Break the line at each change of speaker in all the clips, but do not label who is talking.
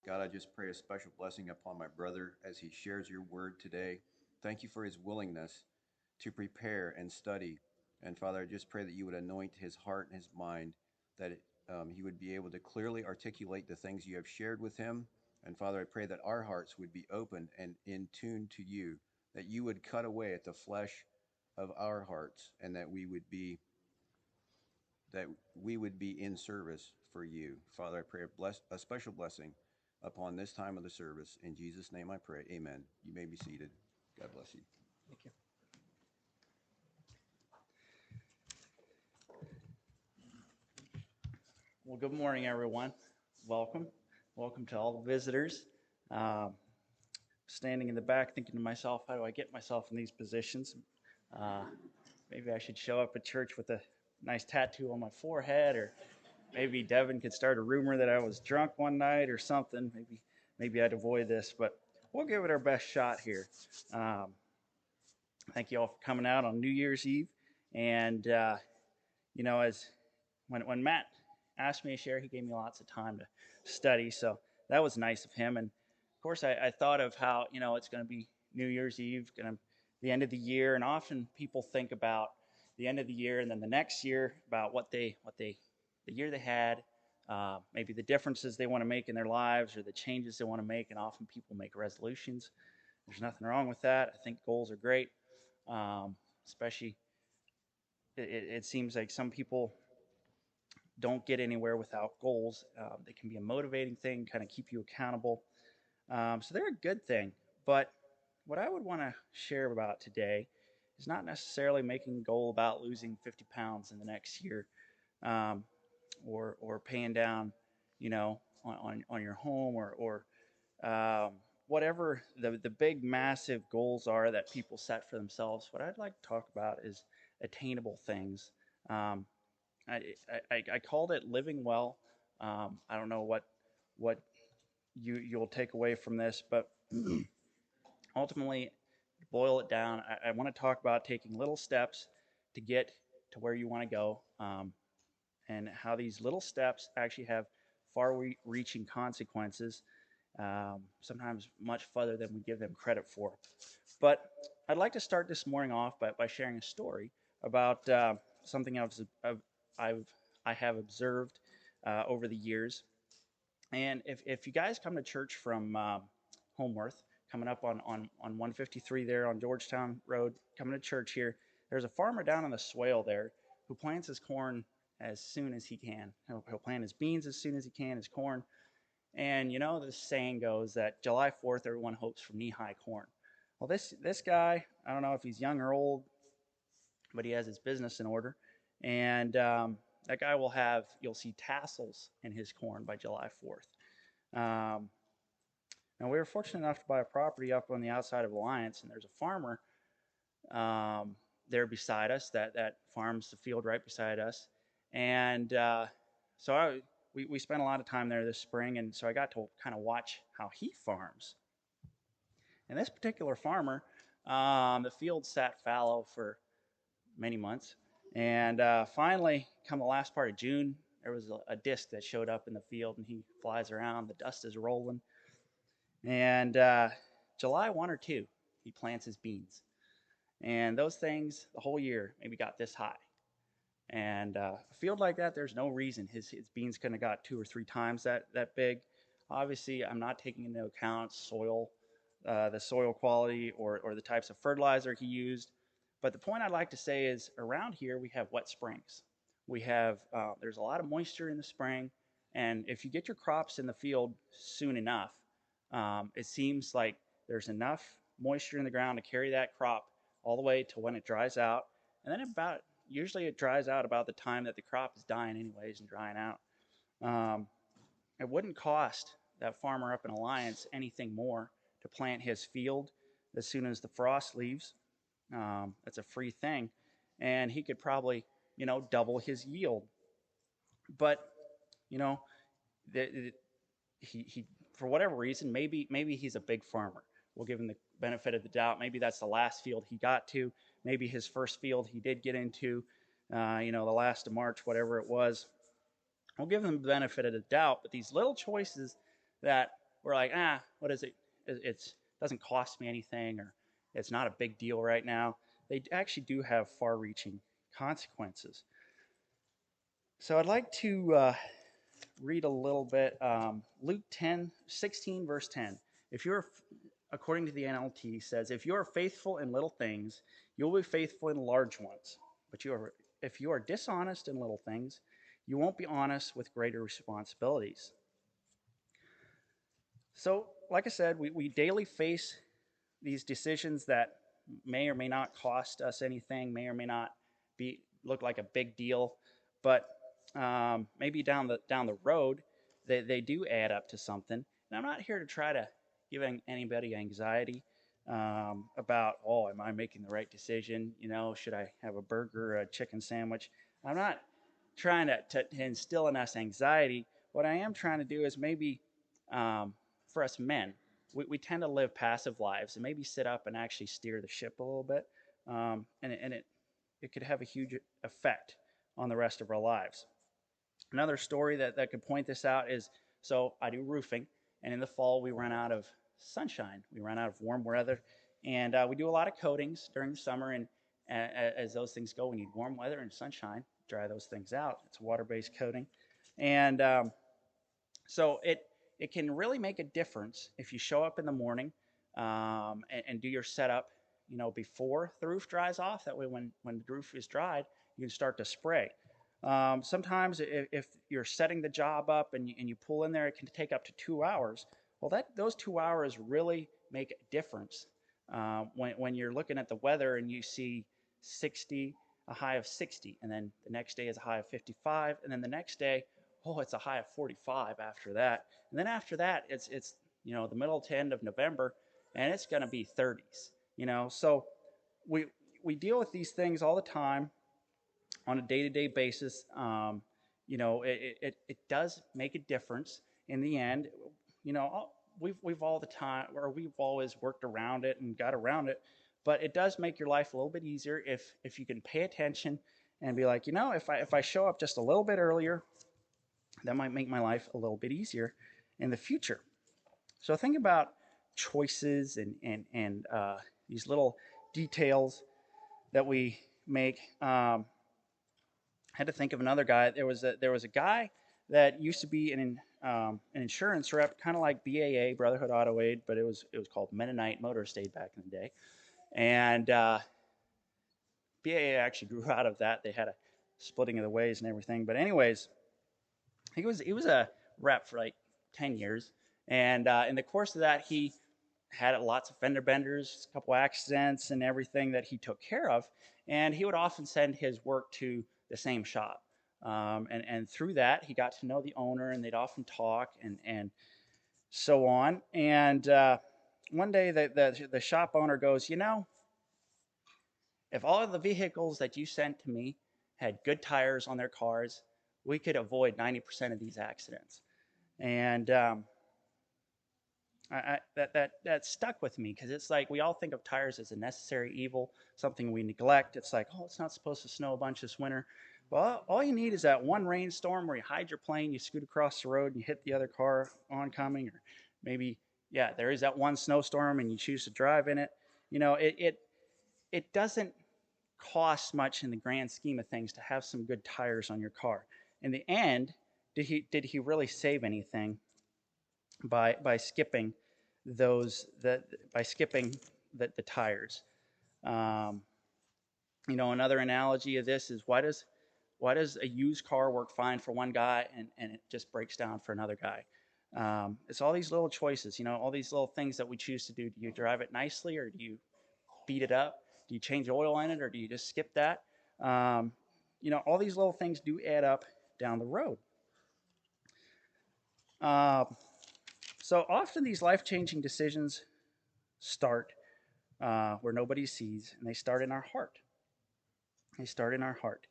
God, I just pray a special blessing upon my brother as he shares your word today. Thank you for his willingness to prepare and study. And Father, I just pray that you would anoint his heart and his mind, that he would be able to clearly articulate the things you have shared with him. And Father, I pray that our hearts would be open and in tune to you, that you would cut away at the flesh of our hearts, and that we would be in service for you. Father, I pray a special blessing upon this time of the service. In Jesus' name I pray. Amen. You may be seated. God bless you.
Thank you. Well, good morning, everyone. Welcome. Welcome to all the visitors. Standing in the back thinking to myself, how do I get myself in these positions? Uh, Maybe I should show up at church with a nice tattoo on my forehead, or maybe Devin could start a rumor that I was drunk one night or something. Maybe I'd avoid this, but we'll give it our best shot here. Thank you all for coming out on New Year's Eve. And, as when Matt asked me to share, he gave me lots of time to study. So that was nice of him. And of course, I thought of how, it's going to be New Year's Eve, the end of the year. And often people think about the end of the year and then the next year about the year they had, maybe the differences they want to make in their lives or the changes they want to make. And often people make resolutions. There's nothing wrong with that. I think goals are great. Especially, it seems like some people don't get anywhere without goals. They can be a motivating thing, kind of keep you accountable. So they're a good thing. But what I would want to share about today is not necessarily making a goal about losing 50 pounds in the next year, or paying down, on your home, or whatever the big massive goals are that people set for themselves. What I'd like to talk about is attainable things. I called it living well. I don't know what you'll take away from this, but ultimately, to boil it down, I want to talk about taking little steps to get to where you want to go, and how these little steps actually have far-reaching consequences, sometimes much further than we give them credit for. But I'd like to start this morning off by sharing a story about something I have observed over the years. And if you guys come to church from Homeworth, coming up on 153 there on Georgetown Road, coming to church here, there's a farmer down on the swale there who plants his corn as soon as he can. He'll plant his beans as soon as he can, his corn. And the saying goes that July 4th, everyone hopes for knee-high corn. Well, this guy, I don't know if he's young or old, but he has his business in order. And that guy you'll see tassels in his corn by July 4th. Now, we were fortunate enough to buy a property up on the outside of Alliance, and there's a farmer there beside us that farms the field right beside us. And we spent a lot of time there this spring, and so I got to kind of watch how he farms. And this particular farmer, the field sat fallow for many months. And finally, come the last part of June, there was a disc that showed up in the field, and he flies around. The dust is rolling. And July 1 or 2, he plants his beans. And those things, the whole year, maybe got this high. And a field like that, there's no reason his beans couldn't have got 2 or 3 times that big. Obviously, I'm not taking into account the soil quality or the types of fertilizer he used. But the point I'd like to say is around here we have wet springs. There's a lot of moisture in the spring, and if you get your crops in the field soon enough, it seems like there's enough moisture in the ground to carry that crop all the way to when it dries out, and then usually it dries out about the time that the crop is dying anyways and drying out. It wouldn't cost that farmer up in Alliance anything more to plant his field as soon as the frost leaves. It's a free thing, and he could probably, double his yield. But, he for whatever reason, maybe he's a big farmer. We'll give him the benefit of the doubt. Maybe that's the last field he got to. Maybe his first field he did get into, the last of March, whatever it was. We'll give him the benefit of the doubt. But these little choices that we're like, what is it? It doesn't cost me anything, or it's not a big deal right now. They actually do have far-reaching consequences. So I'd like to read a little bit. Luke 10:16, verse 10. If you're, according to the NLT, says, if you are faithful in little things, you'll be faithful in large ones. But if you are dishonest in little things, you won't be honest with greater responsibilities. So, like I said, we daily face these decisions that may or may not cost us anything, may or may not look like a big deal, but maybe down the road, they do add up to something. And I'm not here to try to give anybody anxiety about, am I making the right decision? Should I have a burger or a chicken sandwich? I'm not trying to instill in us anxiety. What I am trying to do is maybe for us men, we tend to live passive lives and maybe sit up and actually steer the ship a little bit. And it could have a huge effect on the rest of our lives. Another story that could point this out is, so I do roofing, and in the fall we run out of sunshine. We run out of warm weather, and we do a lot of coatings during the summer, and as those things go, we need warm weather and sunshine, dry those things out. It's a water-based coating. And so it can really make a difference if you show up in the morning and do your setup, before the roof dries off. That way, when the roof is dried, you can start to spray. Sometimes if you're setting the job up and you pull in there, it can take up to 2 hours. Well, those 2 hours really make a difference when you're looking at the weather and you see 60, a high of 60, and then the next day is a high of 55, and then the next day, it's a high of 45 after that. And then after that, it's the middle to end of November, and it's going to be 30s. So we deal with these things all the time on a day-to-day basis. It does make a difference in the end. We've all the time, or we've always worked around it and got around it, but it does make your life a little bit easier if you can pay attention and be like, if I show up just a little bit earlier, that might make my life a little bit easier in the future. So think about choices and these little details that we make. I had to think of another guy. There was a guy that used to be an insurance rep, kind of like BAA, Brotherhood Auto Aid, but it was called Mennonite Motor State back in the day. And BAA actually grew out of that. They had a splitting of the ways and everything. But anyways, he was a rep for like 10 years. And in the course of that, he had lots of fender benders, a couple accidents and everything that he took care of. And he would often send his work to the same shop. And through that, he got to know the owner, and they'd often talk and so on. And one day the shop owner goes, if all of the vehicles that you sent to me had good tires on their cars, we could avoid 90% of these accidents. And that stuck with me, because it's like we all think of tires as a necessary evil, something we neglect. It's like, it's not supposed to snow a bunch this winter. Well, all you need is that one rainstorm where you hide your plane, you scoot across the road, and you hit the other car oncoming, or maybe, there is that one snowstorm and you choose to drive in it. It doesn't cost much in the grand scheme of things to have some good tires on your car. In the end, did he really save anything by skipping the tires? Another analogy of this is, why does a used car work fine for one guy and it just breaks down for another guy? It's all these little choices, all these little things that we choose to do. Do you drive it nicely, or do you beat it up? Do you change oil in it, or do you just skip that? All these little things do add up down the road. So often these life-changing decisions start where nobody sees, and they start in our heart. They start in our heart.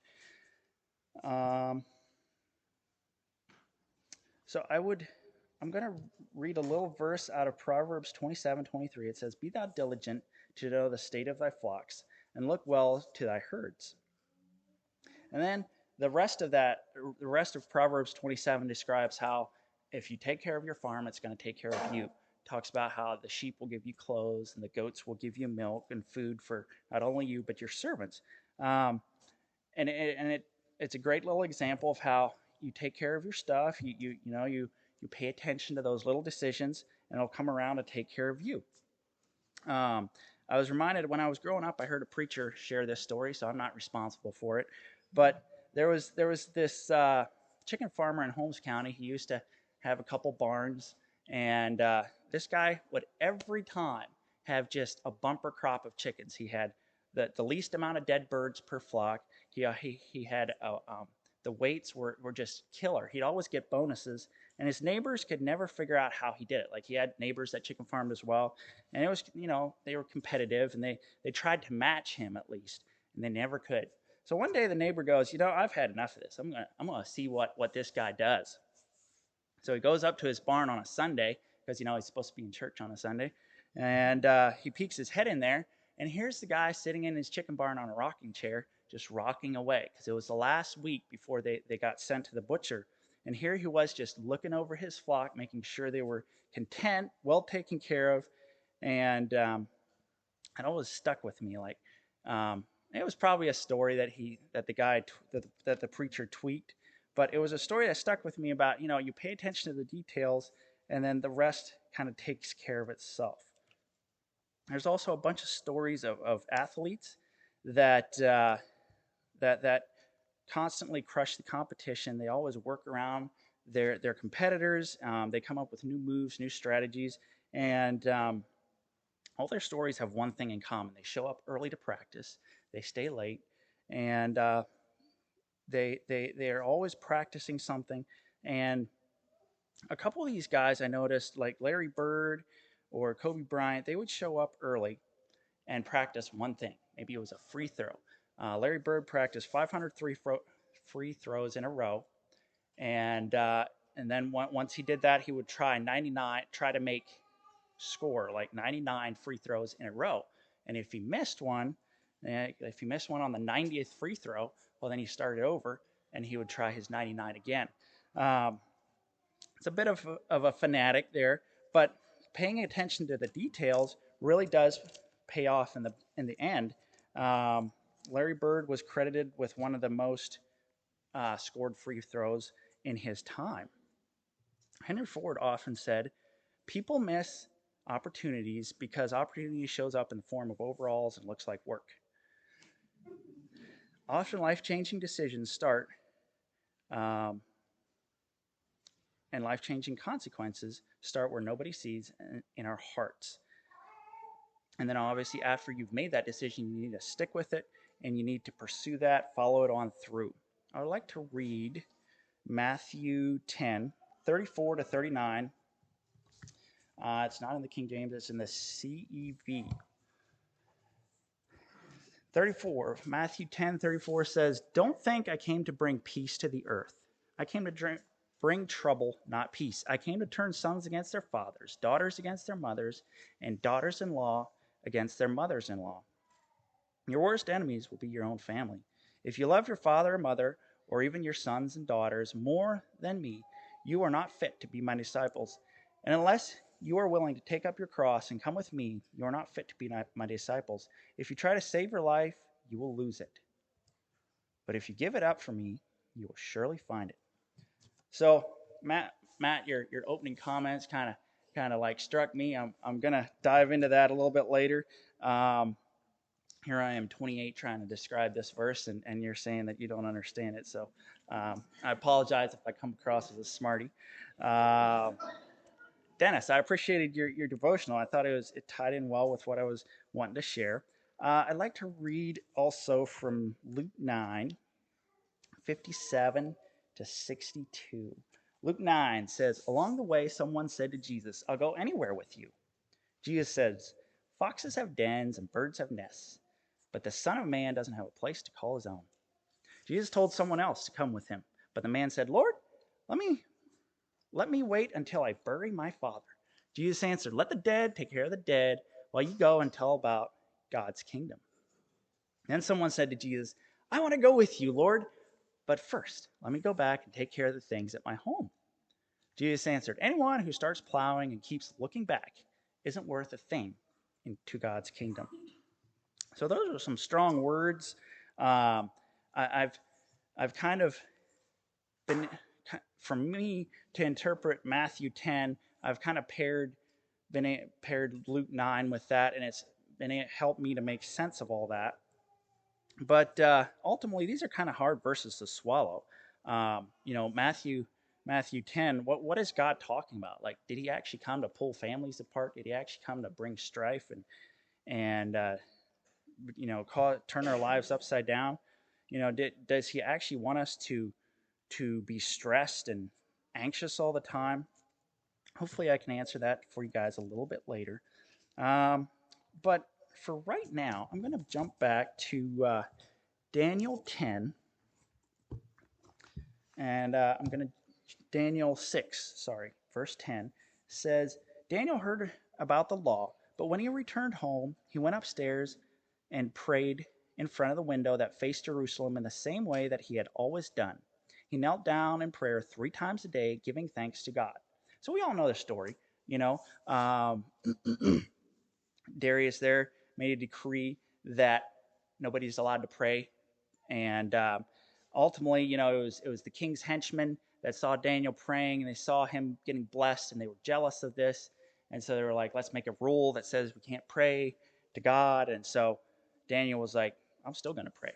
So I'm going to read a little verse out of Proverbs 27:23. It says, "Be thou diligent to know the state of thy flocks, and look well to thy herds." And then the rest of Proverbs 27 describes how if you take care of your farm, it's going to take care of you. Talks about how the sheep will give you clothes and the goats will give you milk and food for not only you but your servants. Um, it's a great little example of how you take care of your stuff. You pay attention to those little decisions, and it'll come around to take care of you. Um, I was reminded when I was growing up, I heard a preacher share this story, so I'm not responsible for it. But there was this chicken farmer in Holmes County. He used to have a couple barns, and this guy would every time have just a bumper crop of chickens. He had the least amount of dead birds per flock. He had the weights were just killer. He'd always get bonuses, and his neighbors could never figure out how he did it. Like he had neighbors that chicken farmed as well, and it was they were competitive, and they tried to match him at least, and they never could. So one day the neighbor goes, I've had enough of this. I'm gonna see what this guy does. So he goes up to his barn on a Sunday because he's supposed to be in church on a Sunday, and he peeks his head in there, and here's the guy sitting in his chicken barn on a rocking chair, just rocking away because it was the last week before they got sent to the butcher. And here he was just looking over his flock, making sure they were content, well taken care of. And it always stuck with me. Like it was probably a story that the preacher tweaked, but it was a story that stuck with me about you pay attention to the details, and then the rest kind of takes care of itself. There's also a bunch of stories of athletes that that constantly crush the competition. They always work around their competitors. They come up with new moves, new strategies, and all their stories have one thing in common. They show up early to practice. They stay late, and they are always practicing something. And a couple of these guys I noticed, like Larry Bird or Kobe Bryant, they would show up early and practice one thing. Maybe it was a free throw. Larry Bird practiced 500 free throws in a row, and then once he did that, he would try to score like 99 free throws in a row. And if he missed one on the 90th free throw, well, then he started over and he would try his 99 again. It's a bit of a fanatic there, but paying attention to the details really does pay off in the end. Larry Bird was credited with one of the most scored free throws in his time. Henry Ford often said, "People miss opportunities because opportunity shows up in the form of overalls and looks like work." Often life-changing decisions start and life-changing consequences start where nobody sees, in our hearts. And then obviously after you've made that decision, you need to stick with it, and you need to pursue that, follow it on through. I would like to read Matthew 10, 34 to 39. It's not in the King James, it's in the CEV. 34, Matthew 10:34 says, "Don't think I came to bring peace to the earth. I came to bring trouble, not peace. I came to turn sons against their fathers, daughters against their mothers, and daughters-in-law against their mothers-in-law. Your worst enemies will be your own family. If you love your father or mother, or even your sons and daughters more than me, you are not fit to be my disciples. And unless you are willing to take up your cross and come with me, you are not fit to be my disciples. If you try to save your life, you will lose it. But if you give it up for me, you will surely find it." So, Matt, your opening comments kind of like struck me. I'm gonna dive into that a little bit later. Here I am, 28, trying to describe this verse, and you're saying that you don't understand it. So I apologize if I come across as a smarty. Dennis, I appreciated your devotional. I thought it tied in well with what I was wanting to share. I'd like to read also from Luke 9, 57 to 62. Luke 9 says, "Along the way, someone said to Jesus, 'I'll go anywhere with you.' Jesus says, 'Foxes have dens and birds have nests, but the Son of Man doesn't have a place to call his own.' Jesus told someone else to come with him, but the man said, 'Lord, let me wait until I bury my father.' Jesus answered, 'Let the dead take care of the dead, while you go and tell about God's kingdom.' Then someone said to Jesus, 'I want to go with you, Lord, but first let me go back and take care of the things at my home.' Jesus answered, anyone who starts plowing and keeps looking back isn't worth a thing into God's kingdom. So those are some strong words. Um, I've kind of been, for me to interpret Matthew 10, I've kind of paired Luke 9 with that, and it's been helped me to make sense of all that. But ultimately, these are kind of hard verses to swallow. Matthew 10. What is God talking about? Like, did He actually come to pull families apart? Did He actually come to bring strife and turn our lives upside down? Does He actually want us to be stressed and anxious all the time? Hopefully, I can answer that for you guys a little bit later. But for right now, I'm going to jump back to Daniel 10, and I'm going to Daniel 6, verse 10 says, Daniel heard about the law, but when he returned home, he went upstairs and prayed in front of the window that faced Jerusalem in the same way that he had always done. He knelt down in prayer 3 times a day, giving thanks to God. So we all know the story, Darius there made a decree that nobody's allowed to pray, and ultimately, it was the king's henchmen that saw Daniel praying, and they saw him getting blessed, and they were jealous of this, and so they were like, "Let's make a rule that says we can't pray to God." And so Daniel was like, "I'm still going to pray,"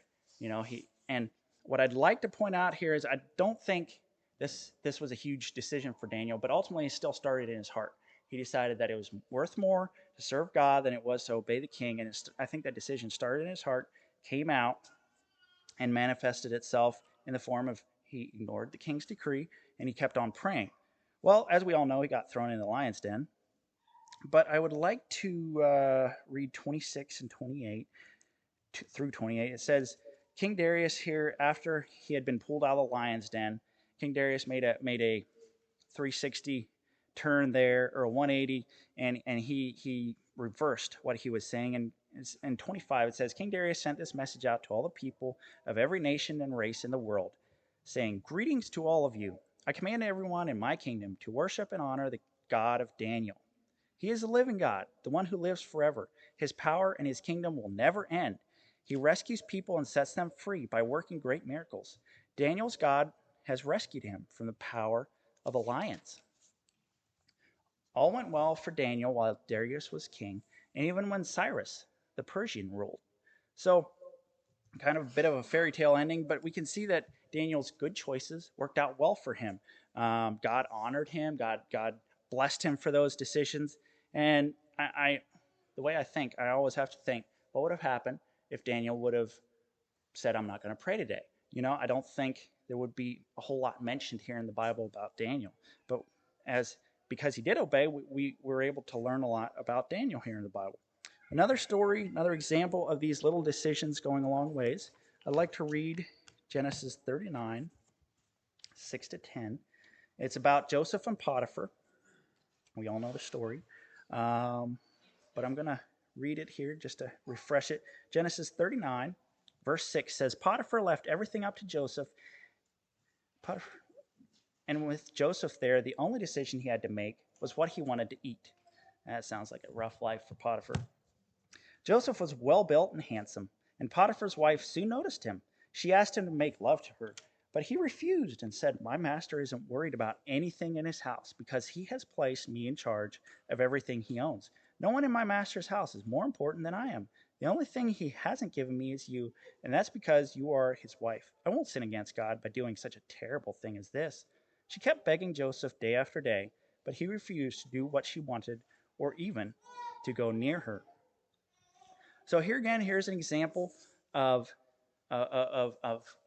And what I'd like to point out here is I don't think this was a huge decision for Daniel, but ultimately it still started in his heart. He decided that it was worth more to serve God than it was to obey the king, and I think that decision started in his heart, came out, and manifested itself in the form of he ignored the king's decree and he kept on praying. Well, as we all know, he got thrown in the lion's den. But I would like to read 26 and 28 through 28. It says, King Darius here, after he had been pulled out of the lion's den, King Darius made a 360 turn there, or a 180, and he reversed what he was saying. And in 25, it says, King Darius sent this message out to all the people of every nation and race in the world, saying, greetings to all of you. I command everyone in my kingdom to worship and honor the God of Daniel. He is the living God, the one who lives forever. His power and his kingdom will never end. He rescues people and sets them free by working great miracles. Daniel's God has rescued him from the power of the lions. All went well for Daniel while Darius was king, and even when Cyrus, the Persian, ruled. So, kind of a bit of a fairy tale ending, but we can see that Daniel's good choices worked out well for him. God honored him. God blessed him for those decisions. And the way I always have to think, what would have happened if Daniel would have said, I'm not going to pray today? I don't think there would be a whole lot mentioned here in the Bible about Daniel. But because he did obey, we were able to learn a lot about Daniel here in the Bible. Another story, another example of these little decisions going a long ways. I'd like to read Genesis 39, 6 to 10. It's about Joseph and Potiphar. We all know the story. But I'm going to read it here just to refresh it. Genesis 39, verse 6 says, Potiphar left everything up to Joseph. And with Joseph there, the only decision he had to make was what he wanted to eat. That sounds like a rough life for Potiphar. Joseph was well-built and handsome, and Potiphar's wife soon noticed him. She asked him to make love to her, but he refused and said, my master isn't worried about anything in his house because he has placed me in charge of everything he owns. No one in my master's house is more important than I am. The only thing he hasn't given me is you, and that's because you are his wife. I won't sin against God by doing such a terrible thing as this. She kept begging Joseph day after day, but he refused to do what she wanted or even to go near her. So here's an example of a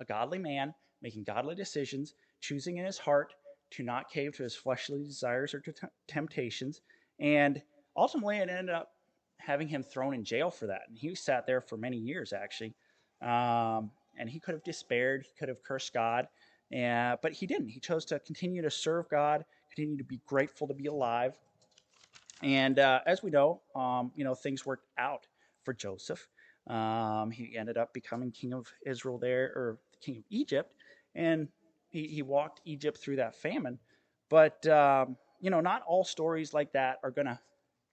godly man making godly decisions, choosing in his heart to not cave to his fleshly desires or to temptations, and ultimately it ended up having him thrown in jail for that. And he sat there for many years, actually. And he could have despaired, he could have cursed God, but he didn't. He chose to continue to serve God, continue to be grateful to be alive. And as we know, things worked out for Joseph. He ended up becoming king of Israel there, or the king of Egypt, and he walked Egypt through that famine. But not all stories like that are going to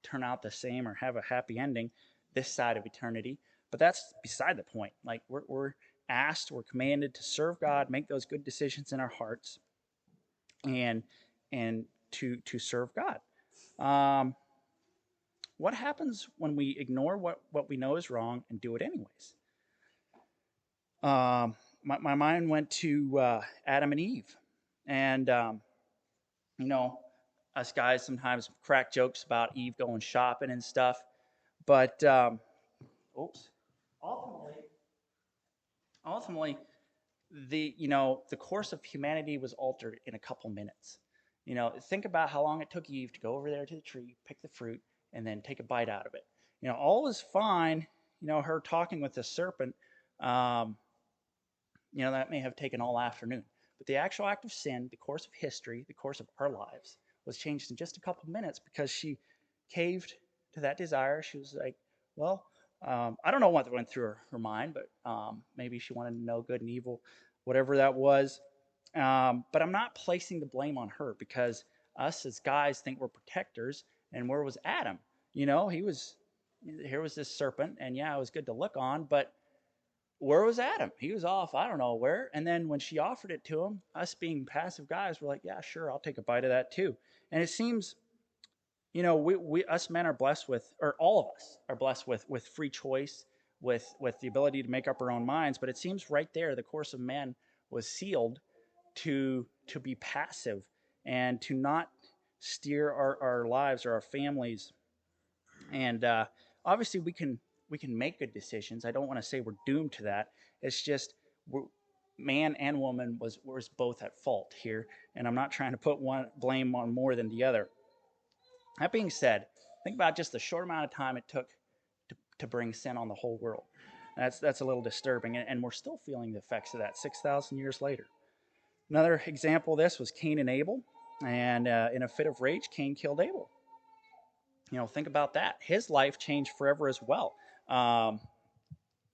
turn out the same or have a happy ending this side of eternity. But that's beside the point. Like we're asked, we're commanded to serve God, make those good decisions in our hearts, and to serve God. Um, what happens when we ignore what we know is wrong and do it anyways? My mind went to Adam and Eve, and you know, us guys sometimes crack jokes about Eve going shopping and stuff, but oops, ultimately, ultimately, the course of humanity was altered in a couple minutes. Think about how long it took Eve to go over there to the tree, pick the fruit, and then take a bite out of it. All was fine. Her talking with the serpent. Um, that may have taken all afternoon. But the actual act of sin, the course of history, the course of our lives, was changed in just a couple minutes because she caved to that desire. She was like, well, I don't know what went through her mind, but maybe she wanted to know good and evil, whatever that was. But I'm not placing the blame on her because us as guys think we're protectors. And where was Adam? Here was this serpent, and yeah, it was good to look on, but where was Adam? He was off, I don't know where. And then when she offered it to him, us being passive guys, we're like, yeah, sure, I'll take a bite of that too. And it seems, we us men are blessed with, or all of us are blessed with free choice, with the ability to make up our own minds. But it seems right there, the course of man was sealed to be passive and to not steer our lives or our families. And obviously, we can make good decisions. I don't want to say we're doomed to that. It's just man and woman was both at fault here, and I'm not trying to put one blame on more than the other. That being said, think about just the short amount of time it took to bring sin on the whole world. That's a little disturbing, and we're still feeling the effects of that 6,000 years later. Another example of this was Cain and Abel, and in a fit of rage, Cain killed Abel. Think about that. His life changed forever as well. Um,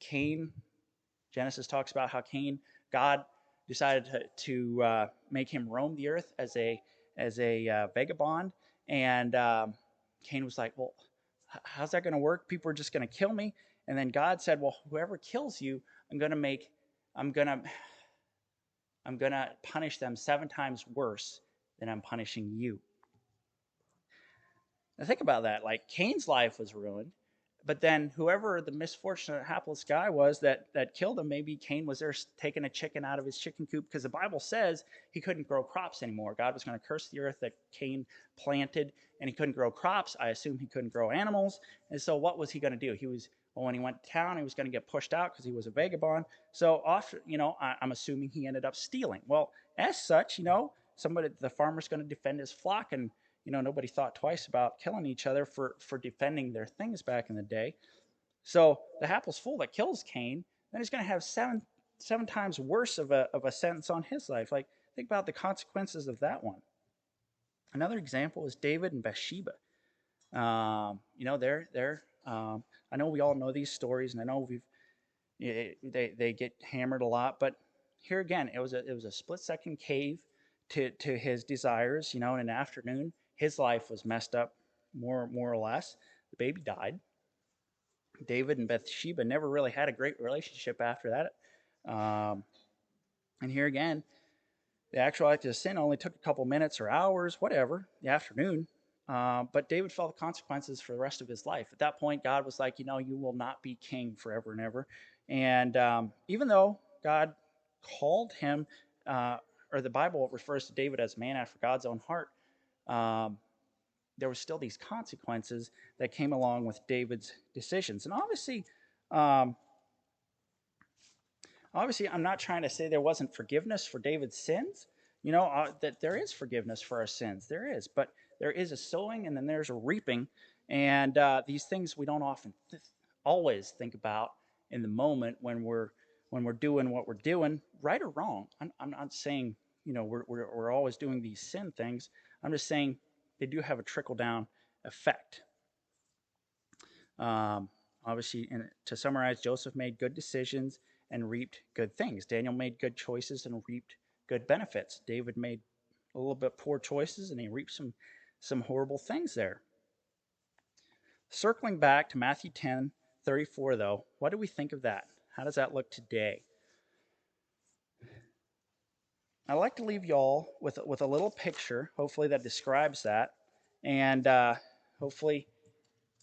Cain, Genesis talks about how God decided to make him roam the earth as a vagabond, and Cain was like, "Well, how's that going to work? People are just going to kill me." And then God said, "Well, whoever kills you, I'm gonna, I'm gonna punish them 7 times worse than I'm punishing you." Now think about that. Like Cain's life was ruined, but then whoever the misfortunate hapless guy was that killed him, maybe Cain was there taking a chicken out of his chicken coop because the Bible says he couldn't grow crops anymore. God was going to curse the earth that Cain planted, and he couldn't grow crops. I assume he couldn't grow animals. And so what was he going to do? When he went to town, he was going to get pushed out because he was a vagabond. So I'm assuming he ended up stealing. Well, as such, the farmer's going to defend his flock, and nobody thought twice about killing each other for defending their things back in the day. So the hapless fool that kills Cain, then he's going to have seven times worse of a sentence on his life. Like, think about the consequences of that one. Another example is David and Bathsheba. They're I know we all know these stories, and I know they get hammered a lot, but here again, it was a split second cave to his desires. In an afternoon, his life was messed up more or less. The baby died. David and Bathsheba never really had a great relationship after that. And here again, the actual act of sin only took a couple minutes or hours, whatever, the afternoon. But David felt the consequences for the rest of his life. At that point, God was like, you will not be king forever and ever. And even though God called him, or the Bible refers to David as a man after God's own heart, there were still these consequences that came along with David's decisions. And obviously, I'm not trying to say there wasn't forgiveness for David's sins. That there is forgiveness for our sins. There is, but there is a sowing and then there's a reaping. And these things we don't often always think about in the moment when we're doing what we're doing, right or wrong. I'm not saying we're always doing these sin things. I'm just saying they do have a trickle down effect. Obviously, to summarize, Joseph made good decisions and reaped good things. Daniel made good choices and reaped good benefits. David made a little bit poor choices, and he reaped some horrible things there. Circling back to Matthew 10:34, though, what do we think of that? How does that look today? I'd like to leave y'all with a little picture, hopefully that describes that, and hopefully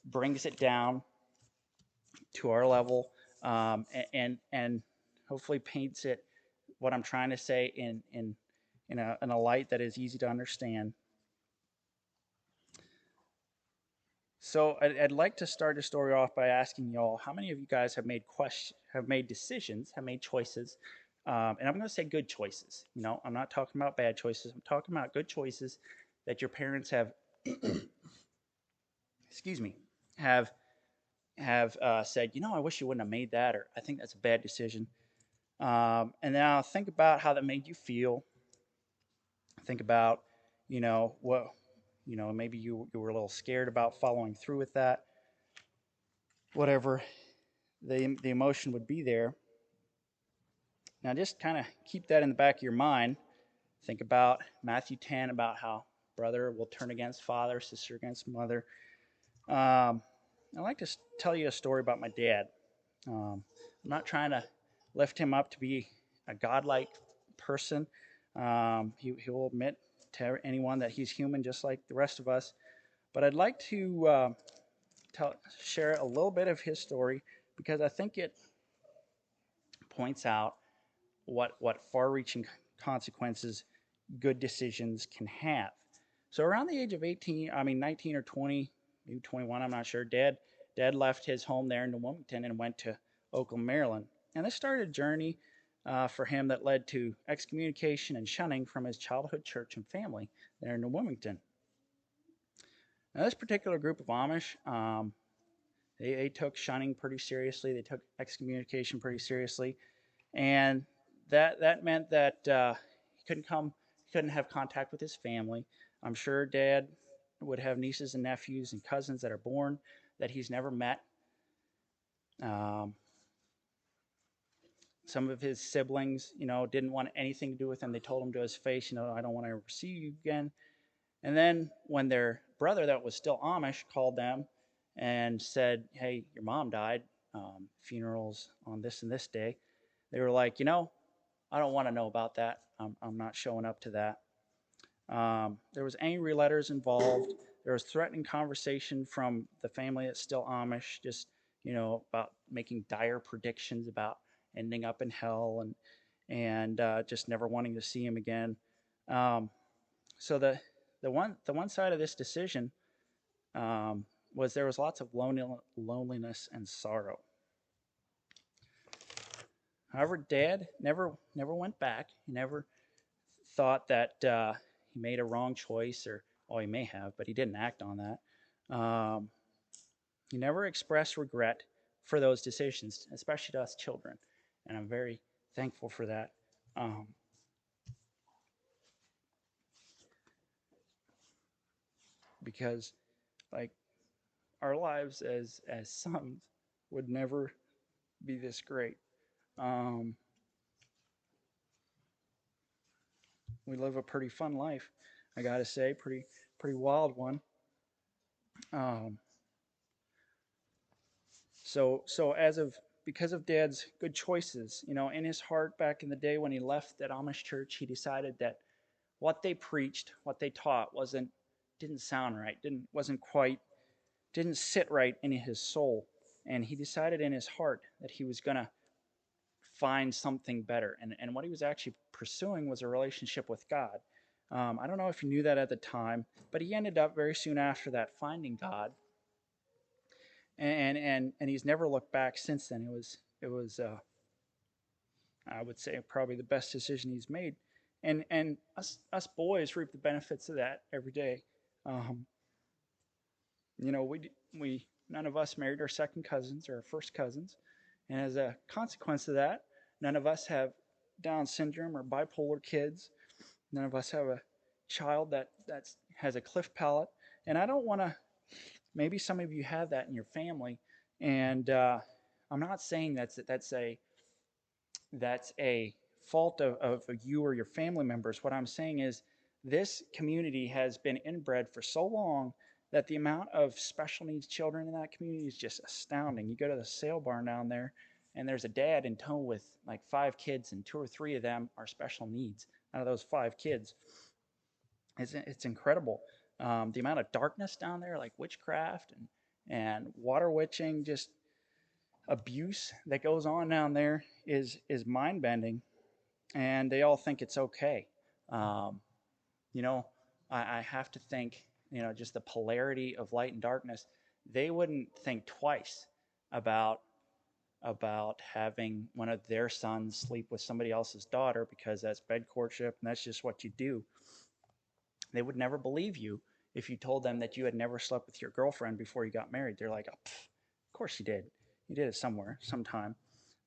brings it down to our level, and hopefully paints it what I'm trying to say in a light that is easy to understand. So I'd like to start the story off by asking y'all, how many of you guys have made decisions, have made choices, and I'm going to say good choices. I'm not talking about bad choices. I'm talking about good choices that your parents have, excuse me, have said, I wish you wouldn't have made that, or I think that's a bad decision. And now think about how that made you feel. Think about, what, maybe you were a little scared about following through with that. Whatever the emotion would be there. Now just kind of keep that in the back of your mind. Think about Matthew 10, about how brother will turn against father, sister against mother. I'd like to tell you a story about my dad. I'm not trying to lift him up to be a godlike person. He will admit to anyone that he's human just like the rest of us. But I'd like to share a little bit of his story because I think it points out what far-reaching consequences good decisions can have. So around the age of 19 or 20, maybe 21, I'm not sure, Dad left his home there in New Wilmington and went to Oakland, Maryland. And this started a journey for him that led to excommunication and shunning from his childhood church and family there in New Wilmington. Now, this particular group of Amish, they took shunning pretty seriously. They took excommunication pretty seriously. And that meant that he couldn't have contact with his family. I'm sure Dad would have nieces and nephews and cousins that are born that he's never met. Some of his siblings, didn't want anything to do with him. They told him to his face, I don't want to ever see you again. And then when their brother that was still Amish called them and said, hey, your mom died, funerals on this and this day, they were like, I don't want to know about that. I'm not showing up to that. There was angry letters involved. There was threatening conversation from the family that's still Amish, just, about making dire predictions about ending up in hell and just never wanting to see him again. So the one side of this decision was there was lots of loneliness and sorrow. However, Dad never went back. He never thought that he made a wrong choice, he may have, but he didn't act on that. He never expressed regret for those decisions, especially to us children, and I'm very thankful for that. Because, our lives as sons would never be this great. We live a pretty fun life, I gotta say, pretty wild one. So because of Dad's good choices, in his heart back in the day when he left that Amish church, he decided that what they preached, what they taught didn't sound right, didn't sit right in his soul. And he decided in his heart that he was going to find something better. And what he was actually pursuing was a relationship with God. I don't know if he knew that at the time, but he ended up very soon after that finding God. And he's never looked back since then. It was I would say probably the best decision he's made. And us boys reap the benefits of that every day. We none of us married our second cousins or our first cousins, and as a consequence of that, none of us have Down syndrome or bipolar kids. None of us have a child that has a cleft palate, and I don't want to. Maybe some of you have that in your family, and I'm not saying that's a fault of you or your family members. What I'm saying is this community has been inbred for so long that the amount of special needs children in that community is just astounding. You go to the sale barn down there, and there's a dad in tow with like 5 kids, and 2 or 3 of them are special needs out of those 5 kids. It's incredible. The amount of darkness down there, like witchcraft and water witching, just abuse that goes on down there is mind bending, and they all think it's okay. Um, you know, I have to think, just the polarity of light and darkness. They wouldn't think twice about having one of their sons sleep with somebody else's daughter, because that's bed courtship and that's just what you do. They would never believe you if you told them that you had never slept with your girlfriend before you got married. They're like, oh, of course you did. You did it somewhere, sometime.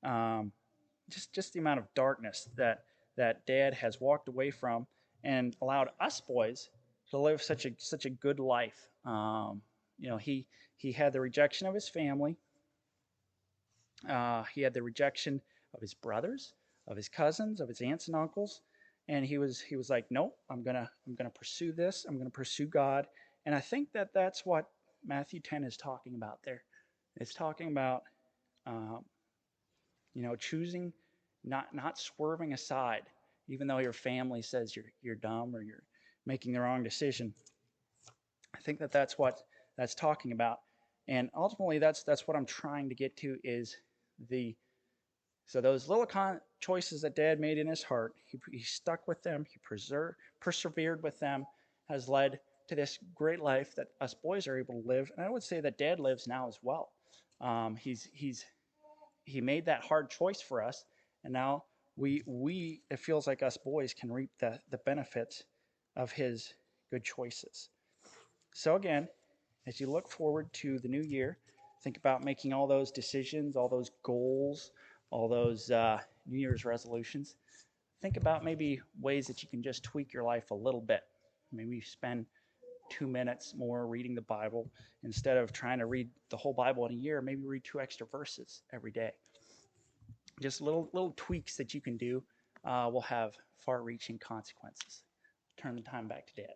Um, just the amount of darkness that Dad has walked away from and allowed us boys to live such a good life. He had the rejection of his family. He had the rejection of his brothers, of his cousins, of his aunts and uncles, and he was like, nope, I'm gonna pursue this. I'm gonna pursue God, and I think that that's what Matthew 10 is talking about there. It's talking about um, choosing, not swerving aside, even though your family says you're dumb or you're making the wrong decision. I think that that's what that's talking about, and ultimately that's what I'm trying to get to is the so those little choices that Dad made in his heart, he stuck with them, he persevered with them, has led to this great life that us boys are able to live, and I would say that Dad lives now as well. He made that hard choice for us, and now we it feels like us boys can reap the benefits of his good choices. So again, as you look forward to the new year, think about making all those decisions, all those goals, all those New Year's resolutions. Think about maybe ways that you can just tweak your life a little bit. Maybe spend 2 minutes more reading the Bible instead of trying to read the whole Bible in a year. Maybe read 2 extra verses every day. Just little tweaks that you can do will have far-reaching consequences. Turn the time back to Dad.